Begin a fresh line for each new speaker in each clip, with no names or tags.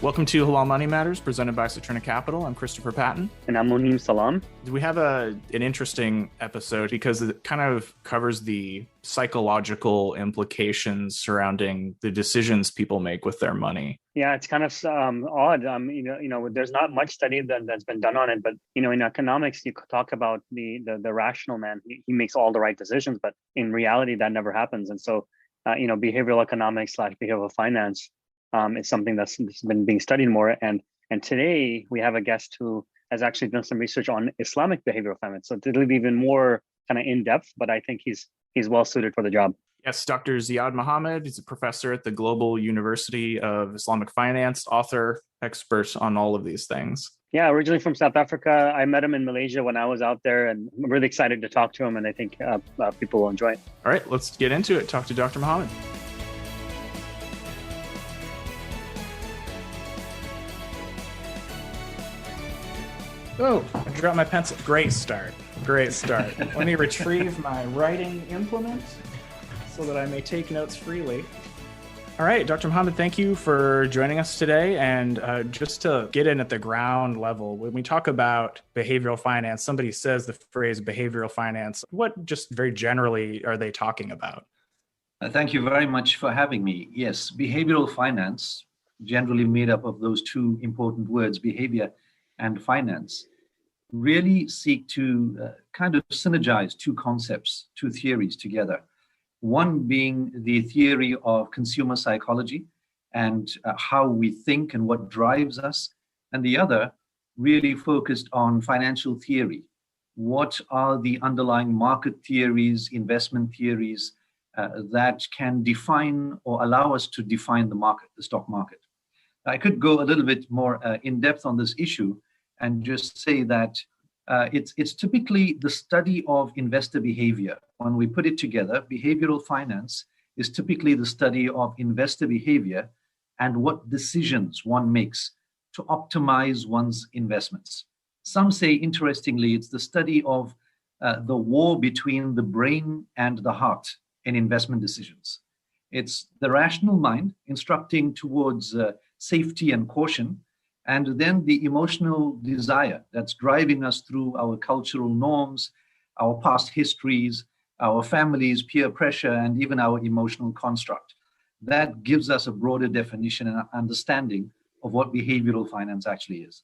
Welcome to Halal Money Matters, presented by Saturna Capital. I'm Christopher Patton.
And I'm Muneem Salam.
We have an interesting episode because it kind of covers the psychological implications surrounding the decisions people make with their money.
Yeah, it's kind of odd. There's not much study that's been done on it, but in economics, you could talk about the rational man. He makes all the right decisions, but in reality, that never happens. And so, behavioral economics / behavioral finance is something that's been being studied more. And today we have a guest who has actually done some research on Islamic behavioral finance. So it'll be even more kind of in depth, but I think he's well suited for the job.
Yes, Dr. Ziyaad Mahomed. He's a professor at the Global University of Islamic Finance, author, expert on all of these things.
Yeah, originally from South Africa. I met him in Malaysia when I was out there, and I'm really excited to talk to him, and I think people will enjoy it.
All right, let's get into it. Talk to Dr. Mahomed. Oh, I dropped my pencil. Great start. Let me retrieve my writing implement so that I may take notes freely. All right, Dr. Mahomed, thank you for joining us today. And just to get in at the ground level, when we talk about behavioral finance, somebody says the phrase behavioral finance. What just very generally are they talking about?
Thank you very much for having me. Yes, behavioral finance, generally made up of those two important words, behavior and finance, really seek to kind of synergize two concepts, two theories together. One being the theory of consumer psychology and how we think and what drives us, and the other really focused on financial theory. What are the underlying market theories, investment theories that can define or allow us to define the market, the stock market? I could go a little bit more in depth on this issue and just say that it's typically the study of investor behavior. When we put it together, behavioral finance is typically the study of investor behavior and what decisions one makes to optimize one's investments. Some say, interestingly, it's the study of the war between the brain and the heart in investment decisions. It's the rational mind instructing towards safety and caution, and then the emotional desire that's driving us through our cultural norms, our past histories, our families, peer pressure, and even our emotional construct. That gives us a broader definition and understanding of what behavioral finance actually is.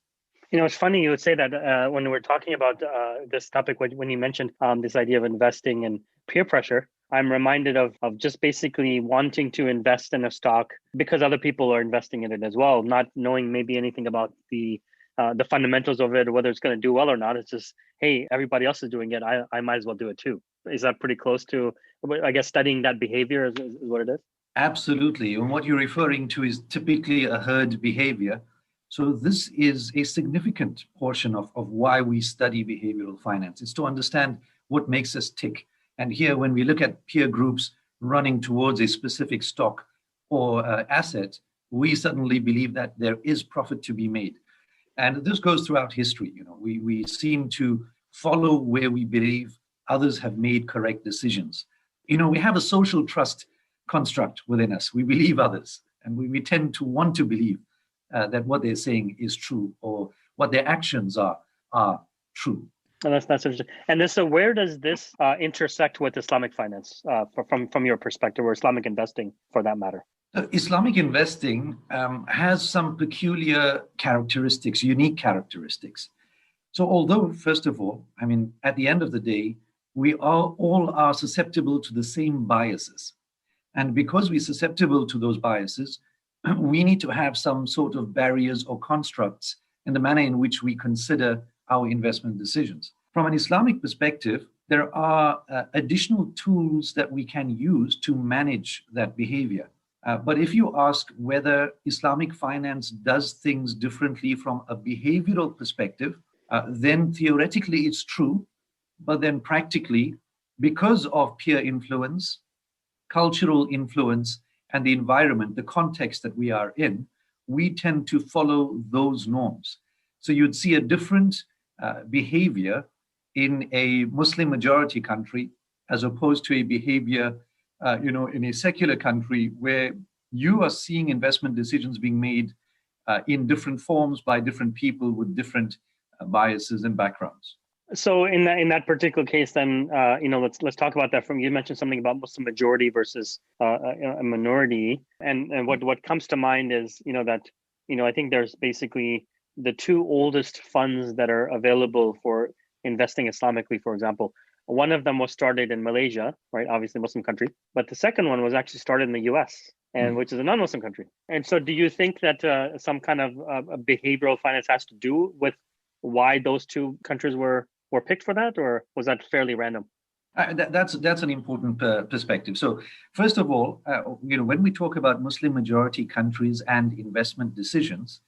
It's funny you would say that when we're talking about this topic, when you mentioned this idea of investing and peer pressure, I'm reminded of just basically wanting to invest in a stock because other people are investing in it as well, not knowing maybe anything about the fundamentals of it or whether it's going to do well or not. It's just, hey, everybody else is doing it. I might as well do it too. Is that pretty close to, I guess, studying that behavior is what it is?
Absolutely. And what you're referring to is typically a herd behavior. So this is a significant portion of why we study behavioral finance. It's to understand what makes us tick. And here, when we look at peer groups running towards a specific stock or asset, we suddenly believe that there is profit to be made. And this goes throughout history. We seem to follow where we believe others have made correct decisions. We have a social trust construct within us. We believe others, and we tend to want to believe that what they're saying is true or what their actions are true.
And that's interesting. And so where does this intersect with Islamic finance from your perspective, or Islamic investing for that matter?
Islamic investing has some peculiar characteristics, unique characteristics. So although, first of all, at the end of the day, we all are susceptible to the same biases. And because we're susceptible to those biases, we need to have some sort of barriers or constructs in the manner in which we consider our investment decisions. From an Islamic perspective, there are additional tools that we can use to manage that behavior. But if you ask whether Islamic finance does things differently from a behavioral perspective, then theoretically it's true. But then practically, because of peer influence, cultural influence, and the environment, the context that we are in, we tend to follow those norms. So you'd see a different behavior in a Muslim majority country as opposed to a behavior, in a secular country where you are seeing investment decisions being made in different forms by different people with different biases and backgrounds.
So in that particular case, then let's talk about that. From you mentioned something about Muslim majority versus a minority, and what comes to mind is that I think there's basically the two oldest funds that are available for investing Islamically. For example, one of them was started in Malaysia, right? Obviously, Muslim country, but the second one was actually started in the U.S. and which is a non-Muslim country. And so, do you think that some kind of behavioral finance has to do with why those two countries were picked for that, or was that fairly random?
That's an important perspective. So, first of all, when we talk about Muslim majority countries and investment decisions,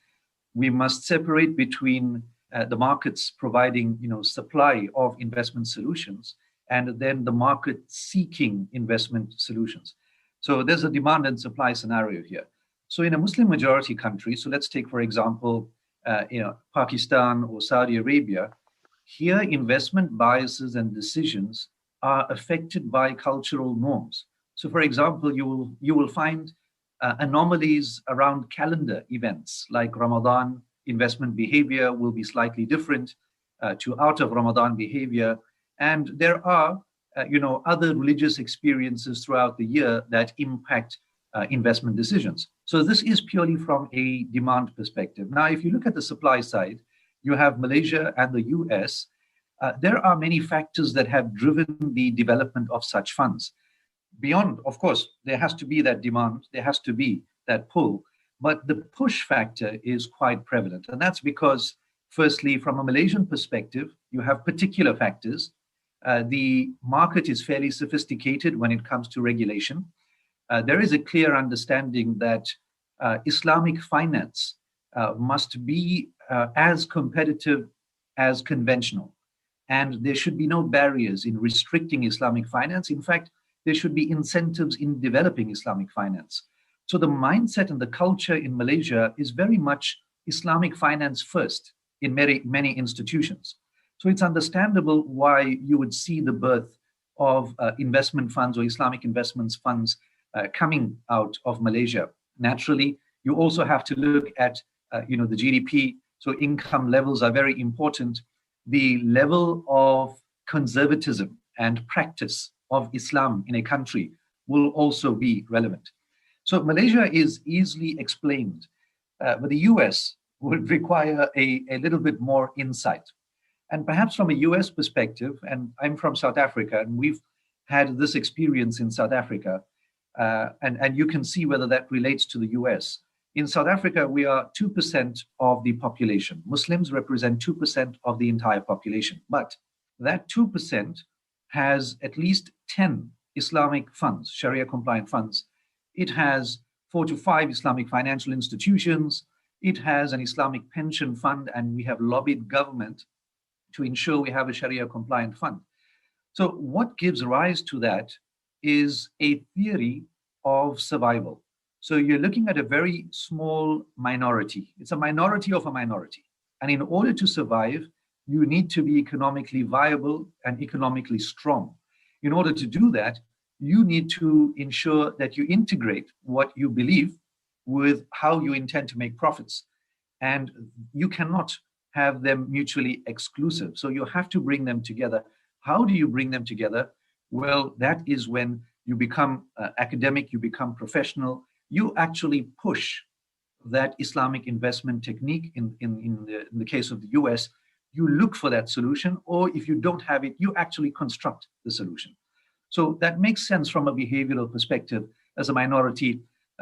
we must separate between the markets providing supply of investment solutions and then the market seeking investment solutions. So there's a demand and supply scenario here. So in a Muslim majority country, so let's take, for example, Pakistan or Saudi Arabia, here investment biases and decisions are affected by cultural norms. So for example, you will find anomalies around calendar events like Ramadan. Investment behavior will be slightly different to out of Ramadan behavior. And there are other religious experiences throughout the year that impact investment decisions. So this is purely from a demand perspective. Now, if you look at the supply side, you have Malaysia and the US. There are many factors that have driven the development of such funds. Beyond, of course, there has to be that demand, there has to be that pull, but the push factor is quite prevalent. And that's because, firstly, from a Malaysian perspective, you have particular factors. The market is fairly sophisticated when it comes to regulation. There is a clear understanding that Islamic finance must be as competitive as conventional. And there should be no barriers in restricting Islamic finance. In fact, there should be incentives in developing Islamic finance. So the mindset and the culture in Malaysia is very much Islamic finance first in many institutions. So it's understandable why you would see the birth of investment funds or Islamic investments funds coming out of Malaysia. Naturally, you also have to look at the GDP. So income levels are very important. The level of conservatism and practice of Islam in a country will also be relevant. So Malaysia is easily explained, but the US would require a little bit more insight. And perhaps from a US perspective, and I'm from South Africa, and we've had this experience in South Africa, and you can see whether that relates to the US. In South Africa, we are 2% of the population. Muslims represent 2% of the entire population. But that 2% has at least 10 Islamic funds, Sharia compliant funds. It has 4 to 5 Islamic financial institutions. It has an Islamic pension fund, and we have lobbied government to ensure we have a Sharia compliant fund. So what gives rise to that is a theory of survival. So you're looking at a very small minority. It's a minority of a minority. And in order to survive, you need to be economically viable and economically strong. In order to do that, you need to ensure that you integrate what you believe with how you intend to make profits. And you cannot have them mutually exclusive. So you have to bring them together. How do you bring them together? Well, that is when you become academic, you become professional, you actually push that Islamic investment technique. In the case of the US, you look for that solution, or if you don't have it, you actually construct the solution. So that makes sense from a behavioral perspective. As a minority,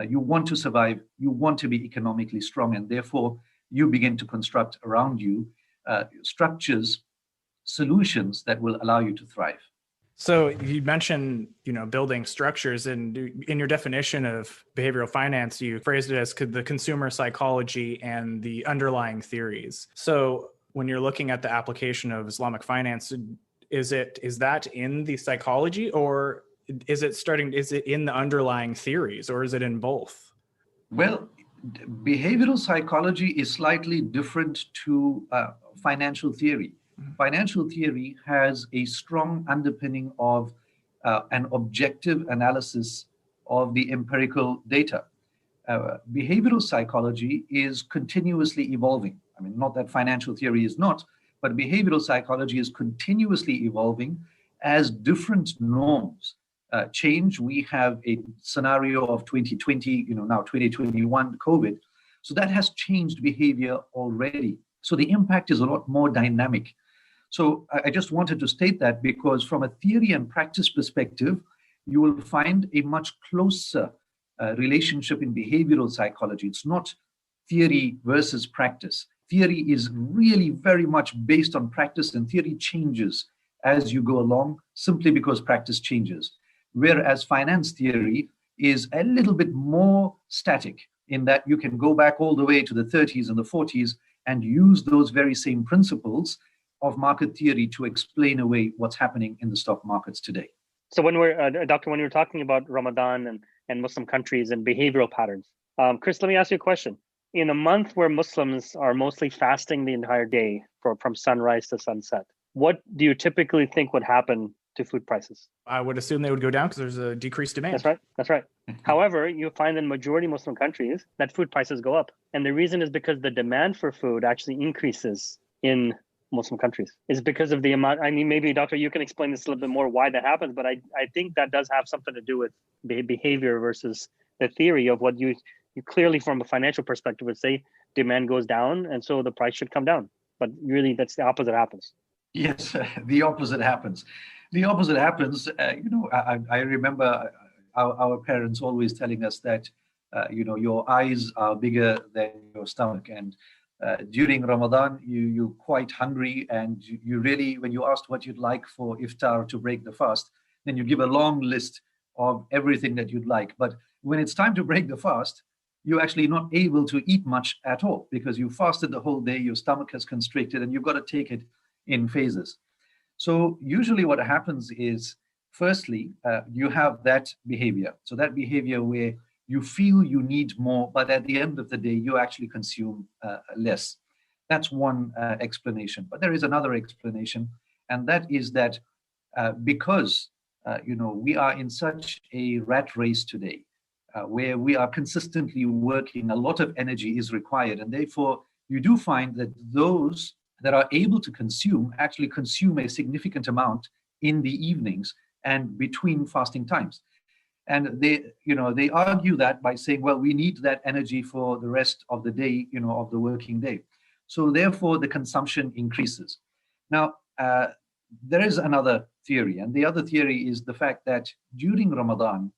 you want to survive, you want to be economically strong, and therefore you begin to construct around you structures, solutions that will allow you to thrive.
So you mentioned, building structures, and in your definition of behavioral finance, you phrased it as the consumer psychology and the underlying theories. So when you're looking at the application of Islamic finance, is that in the psychology, or is it in the underlying theories, or is it in both?
Well, behavioral psychology is slightly different to financial theory. Financial theory has a strong underpinning of an objective analysis of the empirical data. behavioral psychology is continuously evolving. I mean, not that financial theory is not, but behavioral psychology is continuously evolving as different norms change. We have a scenario of 2020, now 2021 COVID. So that has changed behavior already. So the impact is a lot more dynamic. So I just wanted to state that because from a theory and practice perspective, you will find a much closer relationship in behavioral psychology. It's not theory versus practice. Theory is really very much based on practice, and theory changes as you go along simply because practice changes. Whereas finance theory is a little bit more static in that you can go back all the way to the 30s and the 40s and use those very same principles of market theory to explain away what's happening in the stock markets today.
So when Doctor, when you're talking about Ramadan and Muslim countries and behavioral patterns, Chris, let me ask you a question. In a month where Muslims are mostly fasting the entire day from sunrise to sunset, what do you typically think would happen to food prices?
I would assume they would go down because there's a decreased demand.
That's right. However, you find in majority Muslim countries that food prices go up. And the reason is because the demand for food actually increases in Muslim countries. It's because of the amount. I mean, maybe, Doctor, you can explain this a little bit more why that happens, but I think that does have something to do with behavior versus the theory of what you clearly from a financial perspective would say demand goes down, and so the price should come down. But really, that's the opposite happens.
Yes, the opposite happens. The opposite happens. I remember our parents always telling us that, your eyes are bigger than your stomach. And during Ramadan, you're quite hungry, and you really, when you asked what you'd like for iftar to break the fast, then you give a long list of everything that you'd like. But when it's time to break the fast, you're actually not able to eat much at all because you fasted the whole day, your stomach has constricted, and you've got to take it in phases. So usually what happens is, firstly, you have that behavior. So that behavior where you feel you need more, but at the end of the day, you actually consume less. That's one explanation. But there is another explanation, and that is that because we are in such a rat race today, where we are consistently working, a lot of energy is required, and therefore you do find that those that are able to consume actually consume a significant amount in the evenings and between fasting times. And they argue that by saying, well, we need that energy for the rest of the day, of the working day. So therefore, the consumption increases. Now, there is another theory, and the other theory is the fact that during Ramadan,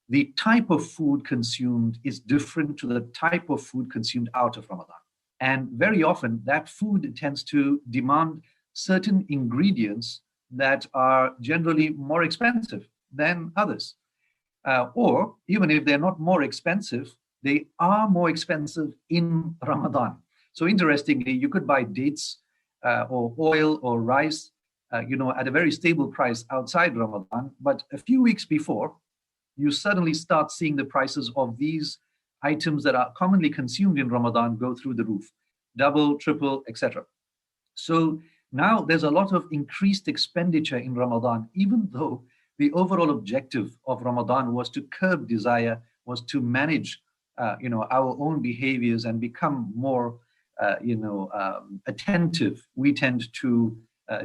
the type of food consumed is different to the type of food consumed out of Ramadan. And very often that food tends to demand certain ingredients that are generally more expensive than others. Or even if they're not more expensive, they are more expensive in Ramadan. So interestingly, you could buy dates or oil or rice, at a very stable price outside Ramadan. But a few weeks before, you suddenly start seeing the prices of these items that are commonly consumed in Ramadan go through the roof, double, triple, etc. So now there's a lot of increased expenditure in Ramadan, even though the overall objective of Ramadan was to curb desire, was to manage, our own behaviors and become more, attentive. We tend to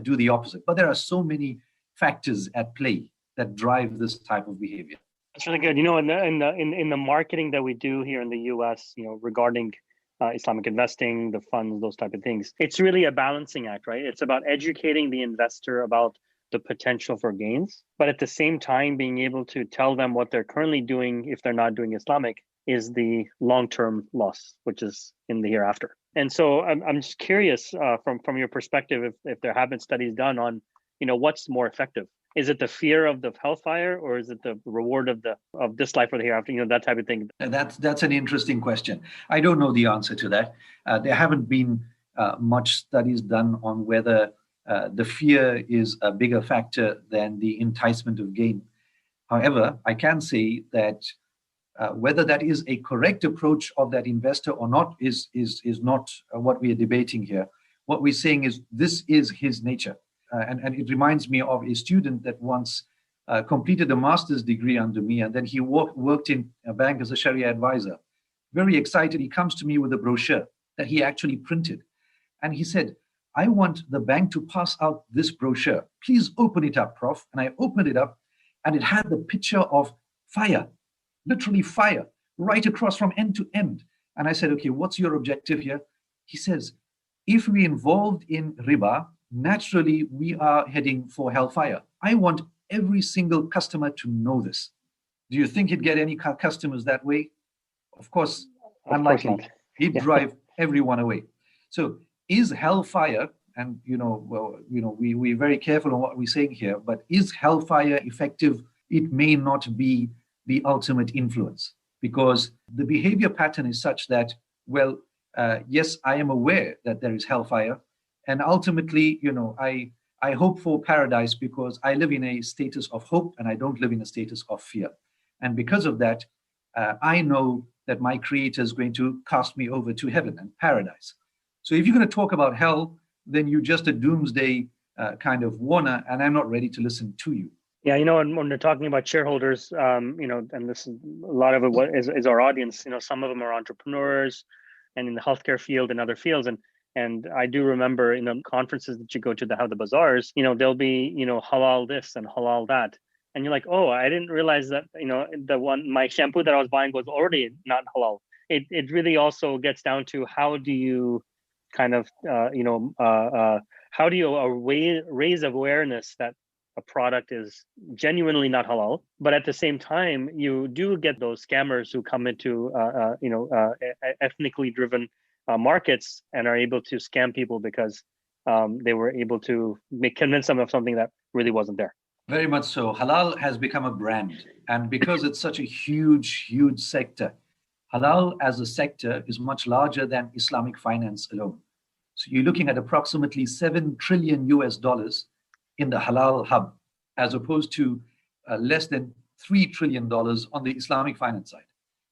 do the opposite. But there are so many factors at play that drive this type of behavior.
That's really good. In the marketing that we do here in the U.S., regarding Islamic investing, the funds, those type of things, it's really a balancing act, right? It's about educating the investor about the potential for gains, but at the same time, being able to tell them what they're currently doing, if they're not doing Islamic, is the long-term loss, which is in the hereafter. And so I'm just curious from your perspective, if there have been studies done on, what's more effective. Is it the fear of the hellfire, or is it the reward of this life or the hereafter? That type of thing.
That's an interesting question. I don't know the answer to that. There haven't been much studies done on whether the fear is a bigger factor than the enticement of gain. However, I can say that whether that is a correct approach of that investor or not is not what we are debating here. What we're saying is this is his nature. And it reminds me of a student that once completed a master's degree under me, and then he worked in a bank as a Sharia advisor. very excited. He comes to me with a brochure that he actually printed. And he said, I want the bank to pass out this brochure. Please open it up, Prof. And I opened it up, and it had the picture of fire, literally fire, right across from end to end. And I said, okay, what's your objective here? He says, if we involved in riba, naturally we are heading for hellfire. I want every single customer to know this. Do you think he'd get any customers that way? Of course, unlikely. He'd drive everyone away. So is hellfire, and we're very careful on what we're saying here, but is hellfire effective? It may not be the ultimate influence, because the behavior pattern is such that, well, yes, I am aware that there is hellfire, and ultimately, I hope for paradise because I live in a status of hope and I don't live in a status of fear. And because of that, I know that my Creator is going to cast me over to heaven and paradise. So if you're going to talk about hell, then you're just a doomsday kind of warner, and I'm not ready to listen to you.
Yeah, when they're talking about shareholders, and this is a lot of it is our audience. Some of them are entrepreneurs, and in the healthcare field and other fields, and I do remember in the conferences that you go to, the bazaars, there'll be halal this and halal that, and you're like, oh, I didn't realize that my shampoo that I was buying was already not halal. It really also gets down to how do you kind of how do you raise awareness that a product is genuinely not halal, but at the same time, you do get those scammers who come into ethnically driven markets and are able to scam people because they were able to convince them of something that really wasn't there.
Very much so. Halal has become a brand, and because it's such a huge, huge sector, halal as a sector is much larger than Islamic finance alone. So you're looking at approximately $7 trillion in the halal hub, as opposed to less than $3 trillion on the Islamic finance side.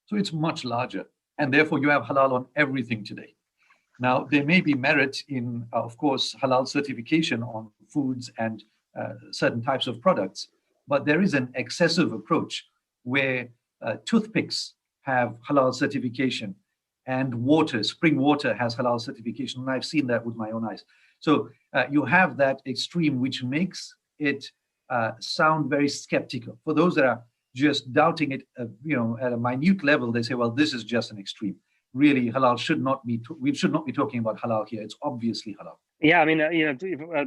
So it's much larger. And therefore, you have halal on everything today. Now, there may be merit in, of course, halal certification on foods and certain types of products, but there is an excessive approach where toothpicks have halal certification and spring water has halal certification. And I've seen that with my own eyes. So you have that extreme, which makes it sound very skeptical. For those that are just doubting it, at a minute level, they say, well, this is just an extreme. Really, halal we should not be talking about halal here. It's obviously halal.
Yeah, I mean,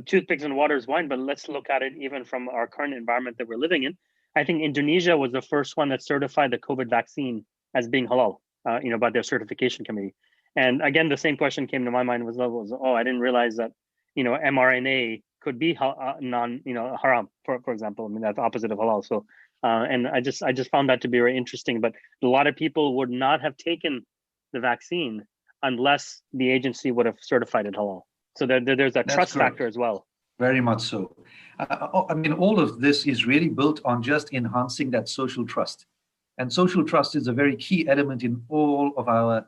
toothpicks and water is one, but let's look at it even from our current environment that we're living in. I think Indonesia was the first one that certified the COVID vaccine as being halal, by their certification committee. And again, the same question came to my mind was, I didn't realize that, mRNA could be haram, for example. I mean, that's opposite of halal. So, and I just found that to be very interesting. But a lot of people would not have taken the vaccine unless the agency would have certified it halal. So there's a trust factor as well.
Very much so. I mean, all of this is really built on just enhancing that social trust. And social trust is a very key element in all of our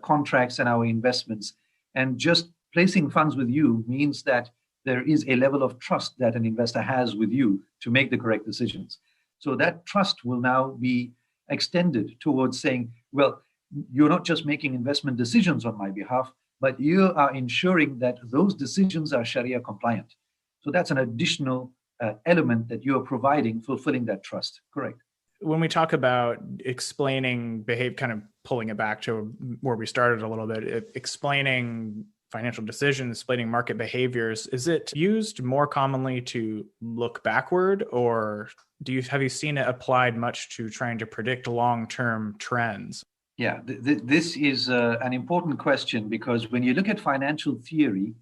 contracts and our investments. And just placing funds with you means that there is a level of trust that an investor has with you to make the correct decisions. So that trust will now be extended towards saying, well, you're not just making investment decisions on my behalf, but you are ensuring that those decisions are Sharia compliant. So that's an additional element that you are providing, fulfilling that trust. Correct.
When we talk about explaining behavior, kind of pulling it back to where we started a little bit, explaining financial decisions, explaining market behaviors, is it used more commonly to look backward, or have you seen it applied much to trying to predict long-term trends?
Yeah, this is an important question, because when you look at financial theory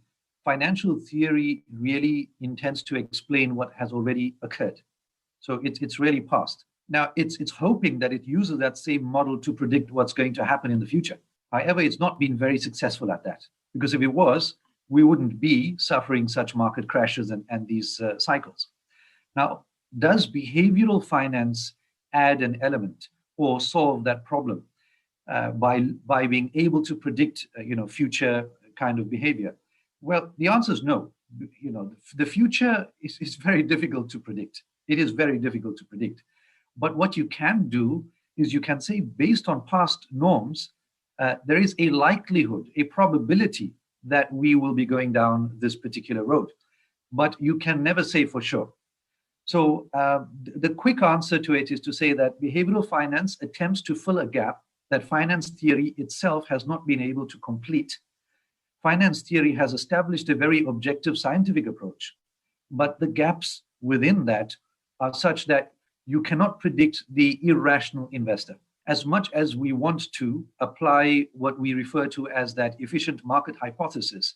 really intends to explain what has already occurred. So it's really past. Now, it's hoping that it uses that same model to predict what's going to happen in the future. However, it's not been very successful at that, because if it was, we wouldn't be suffering such market crashes and these cycles. Now, does behavioral finance add an element or solve that problem by being able to predict future kind of behavior? Well, the answer is no. The future is very difficult to predict. It is very difficult to predict. But what you can do is you can say, based on past norms, there is a likelihood, a probability that we will be going down this particular road. But you can never say for sure. So the quick answer to it is to say that behavioral finance attempts to fill a gap that finance theory itself has not been able to complete. Finance theory has established a very objective scientific approach, but the gaps within that are such that you cannot predict the irrational investor. As much as we want to apply what we refer to as that efficient market hypothesis,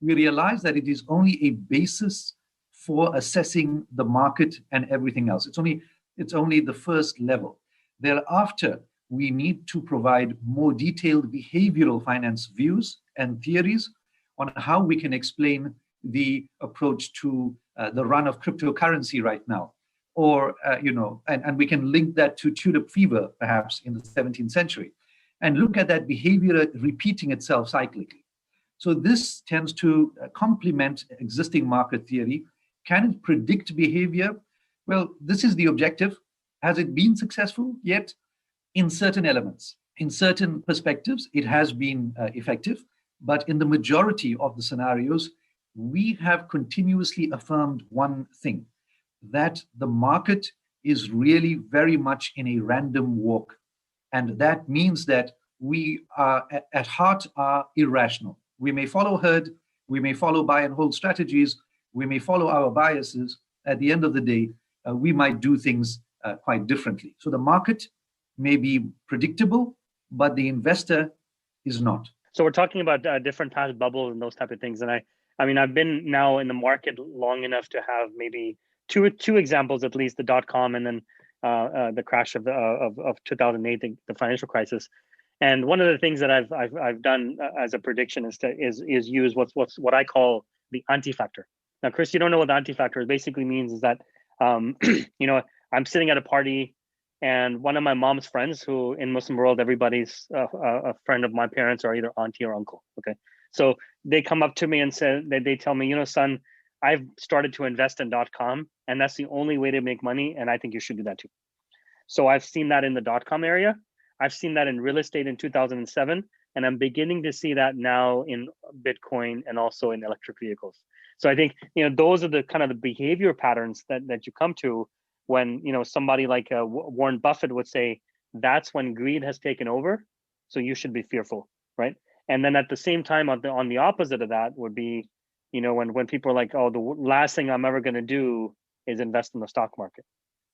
we realize that it is only a basis for assessing the market and everything else. It's only the first level. Thereafter, we need to provide more detailed behavioral finance views and theories on how we can explain the approach to the run of cryptocurrency right now. Or, and we can link that to tulip fever, perhaps in the 17th century, and look at that behavior repeating itself cyclically. So this tends to complement existing market theory. Can it predict behavior? Well, this is the objective. Has it been successful yet? In certain elements, in certain perspectives, it has been effective. But in the majority of the scenarios, we have continuously affirmed one thing, that the market is really very much in a random walk. And that means that we are at heart are irrational. We may follow herd, we may follow buy and hold strategies, we may follow our biases. At the end of the day, we might do things quite differently. So the market may be predictable, but the investor is not.
So we're talking about different past bubbles and those type of things. And I mean, I've been now in the market long enough to have maybe two examples, at least the .com and then the crash of 2008, the financial crisis. And one of the things that I've done as a prediction is use what I call the anti-factor. Now, Chris, you don't know what the anti-factor basically means is that I'm sitting at a party and one of my mom's friends, who in Muslim world, everybody's a friend of my parents or either auntie or uncle. Okay. So they come up to me and say, they tell me, son, I've started to invest in .com and that's the only way to make money. And I think you should do that too. So I've seen that in the .com area. I've seen that in real estate in 2007. And I'm beginning to see that now in Bitcoin and also in electric vehicles. So I think, those are the kind of the behavior patterns that you come to when, somebody like Warren Buffett would say, that's when greed has taken over. So you should be fearful, right? And then at the same time, on the opposite of that would be, when people are like, oh, the last thing I'm ever going to do is invest in the stock market.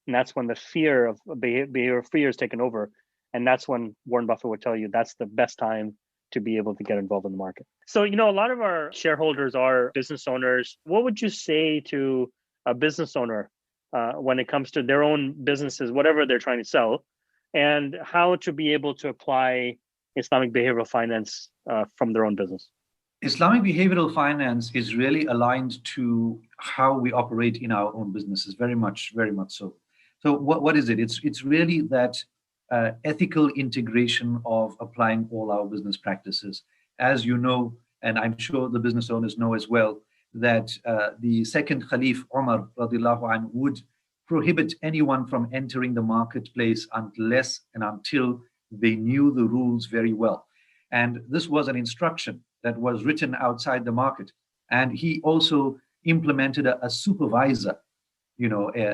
And that's when the fear of behavior fear is taken over. And that's when Warren Buffett would tell you that's the best time to be able to get involved in the market. So, a lot of our shareholders are business owners. What would you say to a business owner when it comes to their own businesses, whatever they're trying to sell, and how to be able to apply Islamic behavioral finance from their own business?
Islamic behavioral finance is really aligned to how we operate in our own businesses, very much so. So what is it? It's really that ethical integration of applying all our business practices. As you know, and I'm sure the business owners know as well, that the second Caliph Umar radiallahu anhu would prohibit anyone from entering the marketplace unless and until they knew the rules very well. And this was an instruction that was written outside the market. And he also implemented a supervisor,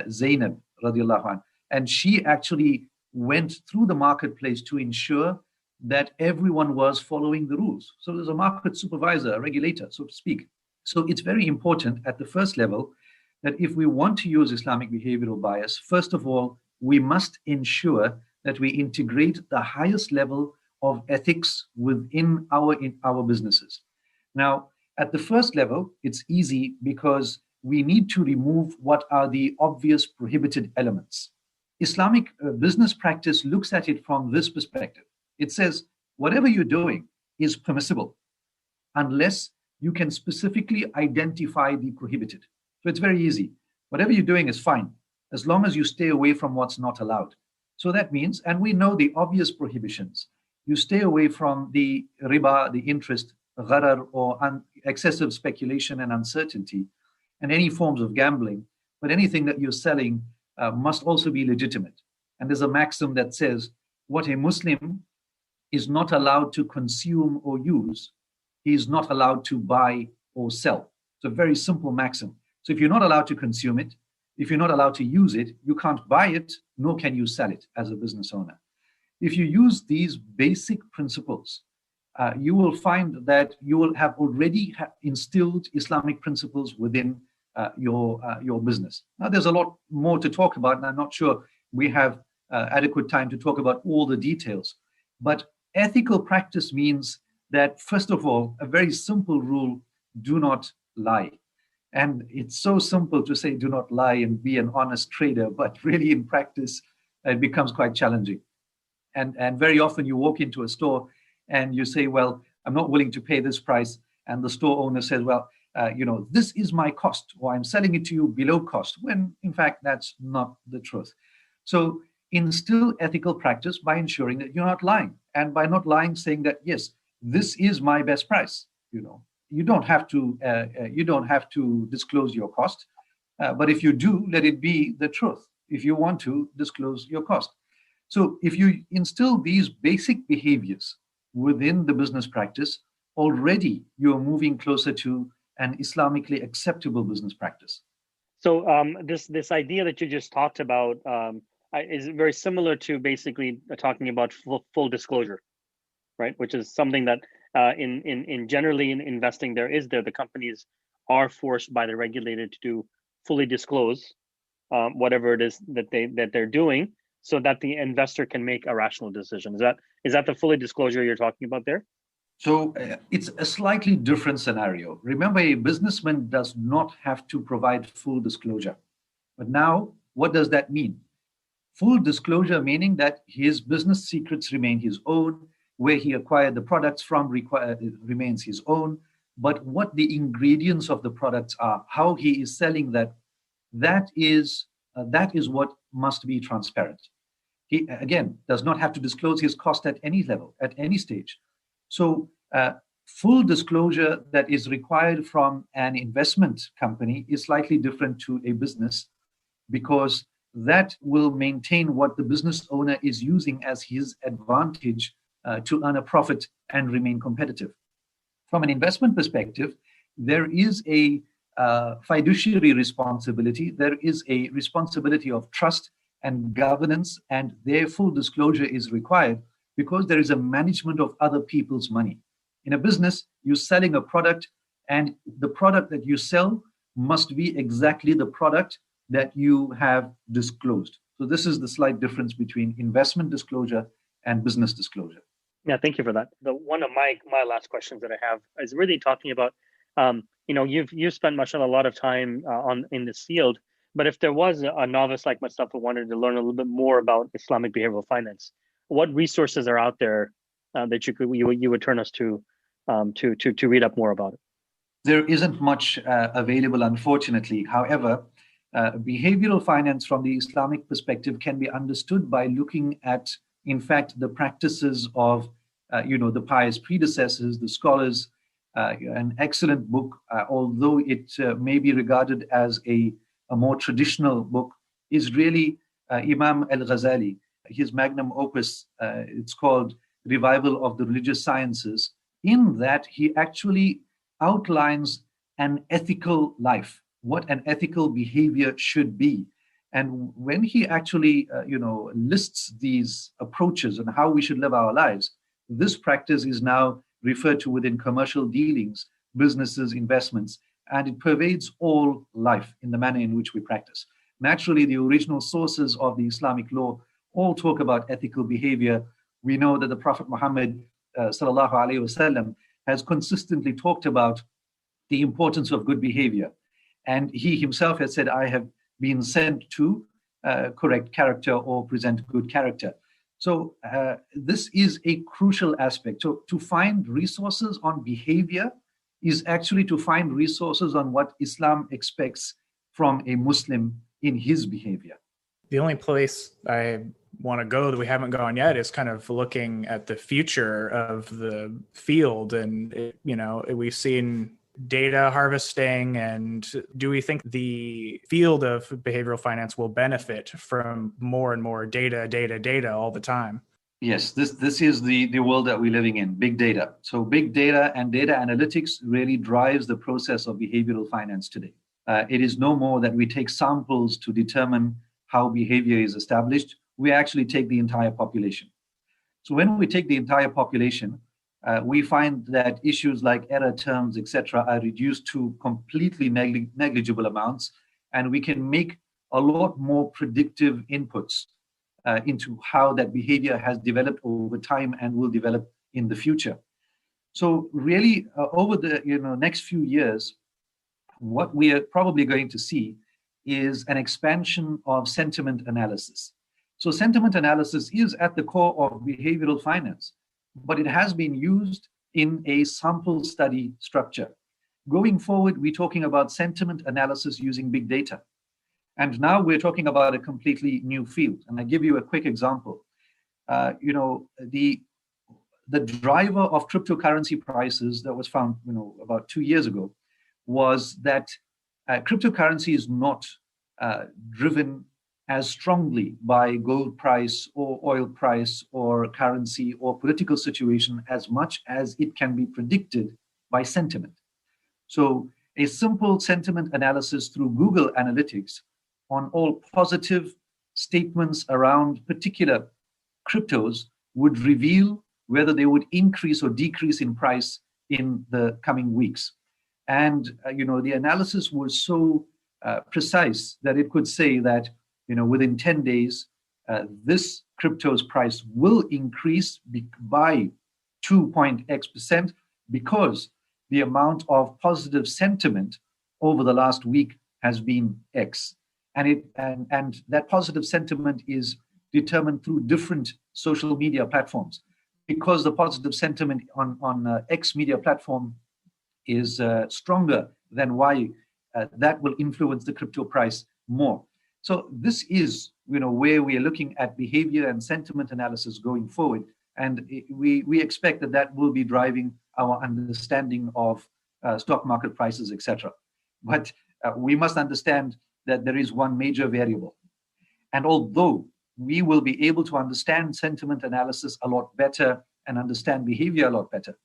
Zainab radiallahu anhu. And she actually went through the marketplace to ensure that everyone was following the rules. So there's a market supervisor, a regulator, so to speak. So it's very important at the first level that if we want to use Islamic behavioral bias, first of all, we must ensure that we integrate the highest level of ethics within our businesses. Now, at the first level, it's easy because we need to remove what are the obvious prohibited elements. Islamic business practice looks at it from this perspective. It says, whatever you're doing is permissible unless you can specifically identify the prohibited. So it's very easy. Whatever you're doing is fine, as long as you stay away from what's not allowed. So that means, and we know the obvious prohibitions, you stay away from the riba, the interest, gharar, or excessive speculation and uncertainty, and any forms of gambling. But anything that you're selling must also be legitimate. And there's a maxim that says, what a Muslim is not allowed to consume or use, he is not allowed to buy or sell. It's a very simple maxim. So if you're not allowed to consume it, if you're not allowed to use it, you can't buy it, nor can you sell it as a business owner. If you use these basic principles, you will find that you will have already instilled Islamic principles within your business. Now, there's a lot more to talk about, and I'm not sure we have adequate time to talk about all the details. But ethical practice means that, first of all, a very simple rule: do not lie. And it's so simple to say do not lie and be an honest trader, but really in practice, it becomes quite challenging. And very often you walk into a store and you say, well, I'm not willing to pay this price. And the store owner says, well, this is my cost, or I'm selling it to you below cost, when in fact that's not the truth. So instill ethical practice by ensuring that you're not lying, and by not lying, saying that, yes, this is my best price. You don't have to disclose your cost, but if you do, let it be the truth. If you want to disclose your cost. So if you instill these basic behaviors within the business practice, already you're moving closer to an Islamically acceptable business practice.
So this idea that you just talked about is very similar to basically talking about full disclosure, right? Which is something that in generally in investing the companies are forced by the regulator to fully disclose whatever it is that they're doing, so that the investor can make a rational decision. Is that the fully disclosure you're talking about there?
So it's a slightly different scenario. Remember, a businessman does not have to provide full disclosure. But now, what does that mean? Full disclosure meaning that his business secrets remain his own, where he acquired the products from remains his own, but what the ingredients of the products are, how he is selling that is what must be transparent. He, again, does not have to disclose his cost at any level, at any stage. So full disclosure that is required from an investment company is slightly different to a business, because that will maintain what the business owner is using as his advantage to earn a profit and remain competitive. From an investment perspective, there is a fiduciary responsibility. There is a responsibility of trust and governance, and their full disclosure is required because there is a management of other people's money. In a business, you're selling a product, and the product that you sell must be exactly the product that you have disclosed. So this is the slight difference between investment disclosure and business disclosure.
Yeah, thank you for that. One of my last questions that I have is really talking about, you've spent mashallah a lot of time in this field, but if there was a novice like myself who wanted to learn a little bit more about Islamic behavioral finance, what resources are out there that you would turn us to read up more about it?
There isn't much available, unfortunately. However, behavioral finance from the Islamic perspective can be understood by looking at, in fact, the practices of, the pious predecessors, the scholars. An excellent book, although it may be regarded as a more traditional book, is really Imam al-Ghazali. His magnum opus, it's called Revival of the Religious Sciences. In that, he actually outlines an ethical life, what an ethical behavior should be. And when he actually, lists these approaches and how we should live our lives, this practice is now referred to within commercial dealings, businesses, investments, and it pervades all life in the manner in which we practice. Naturally, the original sources of the Islamic law all talk about ethical behavior. We know that the Prophet Muhammad sallallahu alaihi wasallam has consistently talked about the importance of good behavior. And he himself has said, I have been sent to correct character or present good character. So this is a crucial aspect. So to find resources on behavior is actually to find resources on what Islam expects from a Muslim in his behavior.
The only place I want to go that we haven't gone yet is kind of looking at the future of the field. And, we've seen data harvesting, and do we think the field of behavioral finance will benefit from more and more data all the time?
Yes, this is the world that we're living in, big data. So big data and data analytics really drives the process of behavioral finance today. It is no more that we take samples to determine how behavior is established. We actually take the entire population. So when we take the entire population, we find that issues like error terms, etc., are reduced to completely negligible amounts, and we can make a lot more predictive inputs into how that behavior has developed over time and will develop in the future. So really, over the next few years, what we are probably going to see is an expansion of sentiment analysis. So sentiment analysis is at the core of behavioral finance, but it has been used in a sample study structure. Going forward, we're talking about sentiment analysis using big data. And now we're talking about a completely new field. And I give you a quick example. The driver of cryptocurrency prices that was found, about 2 years ago, was that cryptocurrency is not driven as strongly by gold price or oil price or currency or political situation as much as it can be predicted by sentiment. So a simple sentiment analysis through Google Analytics on all positive statements around particular cryptos would reveal whether they would increase or decrease in price in the coming weeks. And the analysis was so precise that it could say that within 10 days, this crypto's price will increase by 2.x% because the amount of positive sentiment over the last week has been X. And that positive sentiment is determined through different social media platforms. Because the positive sentiment on X media platform is stronger than Y, that will influence the crypto price more. So this is where we are looking at behavior and sentiment analysis going forward. And we expect that will be driving our understanding of stock market prices, etc. But we must understand that there is one major variable. And although we will be able to understand sentiment analysis a lot better and understand behavior a lot better,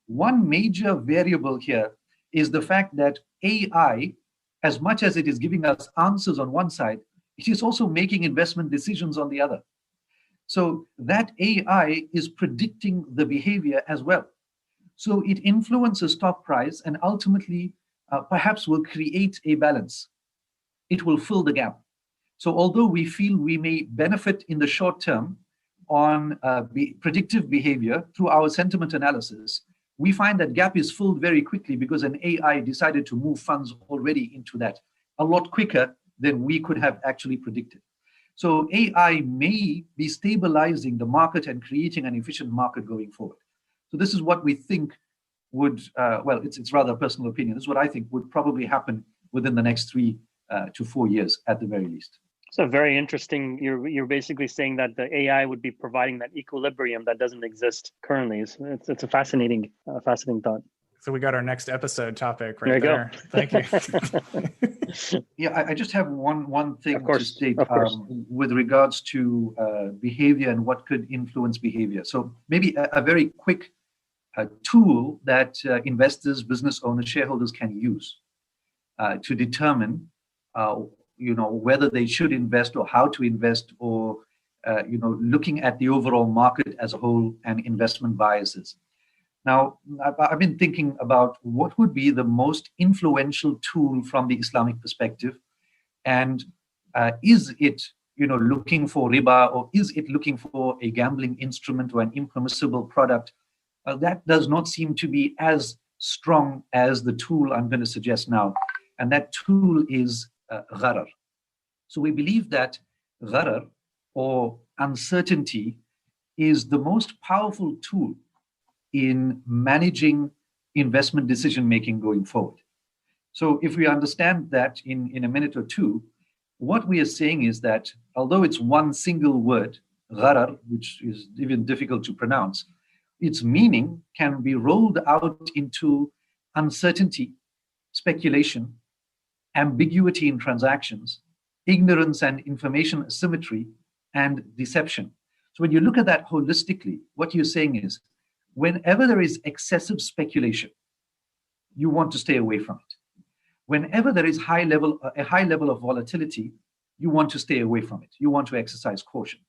one major variable here is the fact that AI, as much as it is giving us answers on one side, it is also making investment decisions on the other. So that AI is predicting the behavior as well. So it influences stock price and ultimately perhaps will create a balance. It will fill the gap. So although we feel we may benefit in the short term on predictive behavior through our sentiment analysis, we find that gap is filled very quickly because an AI decided to move funds already into that a lot quicker than we could have actually predicted. So AI may be stabilizing the market and creating an efficient market going forward. So this is what we think would, it's rather a personal opinion. This is what I think would probably happen within the next 3 to 4 years at the very least.
So very interesting. You're basically saying that the AI would be providing that equilibrium that doesn't exist currently. It's a fascinating thought.
So we got our next episode topic
right there.
Thank you.
Yeah, I just have one thing to state with regards to behavior and what could influence behavior. So maybe a very quick tool that investors, business owners, shareholders can use to determine whether they should invest or how to invest or looking at the overall market as a whole and investment biases. Now, I've been thinking about what would be the most influential tool from the Islamic perspective, and is it looking for riba, or is it looking for a gambling instrument or an impermissible product? That does not seem to be as strong as the tool I'm going to suggest now, and that tool is gharar. So we believe that gharar, or uncertainty, is the most powerful tool in managing investment decision making going forward. So if we understand that in a minute or two, what we are saying is that although it's one single word, gharar, which is even difficult to pronounce, its meaning can be rolled out into uncertainty, speculation, ambiguity in transactions, ignorance and information asymmetry, and deception. So when you look at that holistically, what you're saying is, whenever there is excessive speculation, you want to stay away from it. Whenever there is a high level of volatility, you want to stay away from it. You want to exercise caution.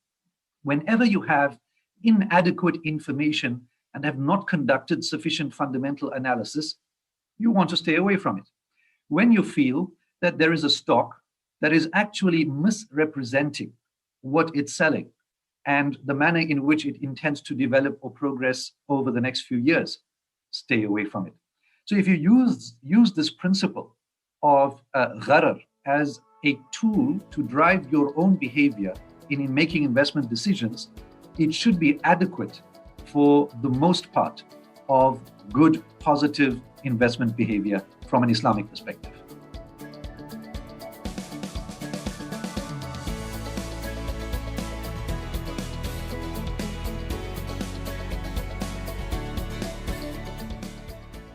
Whenever you have inadequate information and have not conducted sufficient fundamental analysis, you want to stay away from it. When you feel that there is a stock that is actually misrepresenting what it's selling and the manner in which it intends to develop or progress over the next few years, stay away from it. So if you use this principle of gharar as a tool to drive your own behavior in making investment decisions, it should be adequate for the most part of good, positive investment behavior from an Islamic perspective.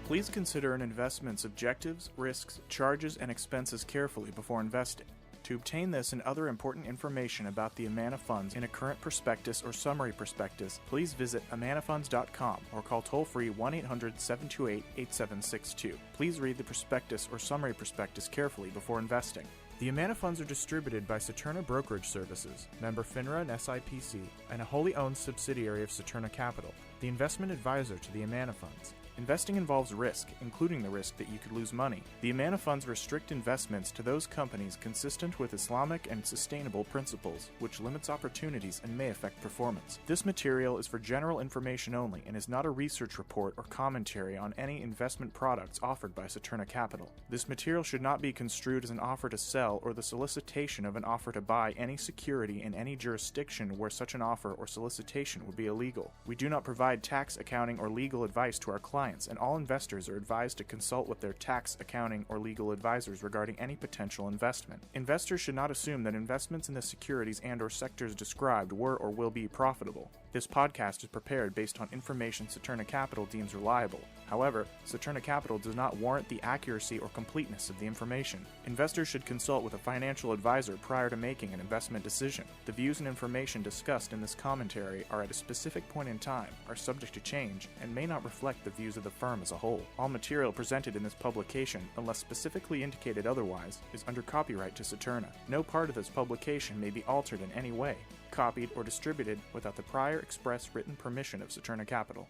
Please consider an investment's objectives, risks, charges, and expenses carefully before investing. To obtain this and other important information about the Amana Funds in a current prospectus or summary prospectus, please visit amanafunds.com or call toll-free 1-800-728-8762. Please read the prospectus or summary prospectus carefully before investing. The Amana Funds are distributed by Saturna Brokerage Services, member FINRA and SIPC, and a wholly owned subsidiary of Saturna Capital, the investment advisor to the Amana Funds. Investing involves risk, including the risk that you could lose money. The Amana Funds restrict investments to those companies consistent with Islamic and sustainable principles, which limits opportunities and may affect performance. This material is for general information only and is not a research report or commentary on any investment products offered by Saturna Capital. This material should not be construed as an offer to sell or the solicitation of an offer to buy any security in any jurisdiction where such an offer or solicitation would be illegal. We do not provide tax, accounting, or legal advice to our clients, and all investors are advised to consult with their tax, accounting, or legal advisors regarding any potential investment. Investors should not assume that investments in the securities and/or sectors described were or will be profitable. This podcast is prepared based on information Saturna Capital deems reliable. However, Saturna Capital does not warrant the accuracy or completeness of the information. Investors should consult with a financial advisor prior to making an investment decision. The views and information discussed in this commentary are at a specific point in time, are subject to change, and may not reflect the views of the firm as a whole. All material presented in this publication, unless specifically indicated otherwise, is under copyright to Saturna. No part of this publication may be altered in any way, copied, or distributed without the prior express written permission of Saturna Capital.